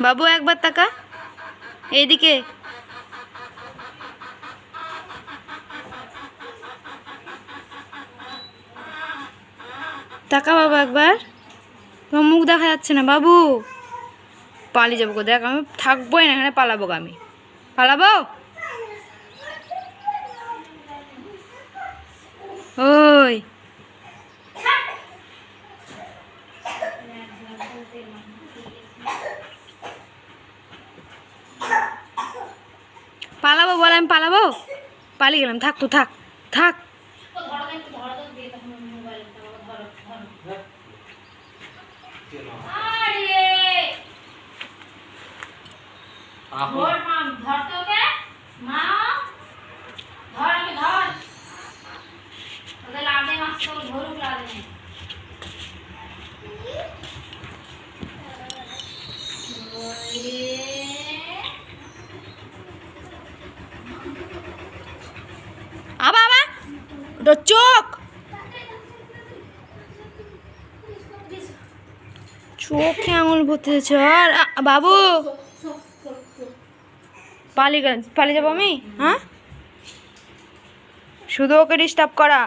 বাবু একবার তাকা এইদিকে। তাকা বাবু একবার, তোমার মুখ দেখা যাচ্ছে না বাবু। পালিয়ে যাবো, দেখ আমি থাকবোই না এখানে, পালাবো আমি, পালাবো। ওই পালাবো বলে আমি পালাবো, পালিয়ে গেলাম। থাক তো, থাক থাক। আবা আবা ওটা চোখ, চোখে আঙুল ভর্তি হয়েছে। আর বাবু পালিয়ে যাবো আমি? হ্যাঁ, শুধু ওকে ডিস্টার্ব করা।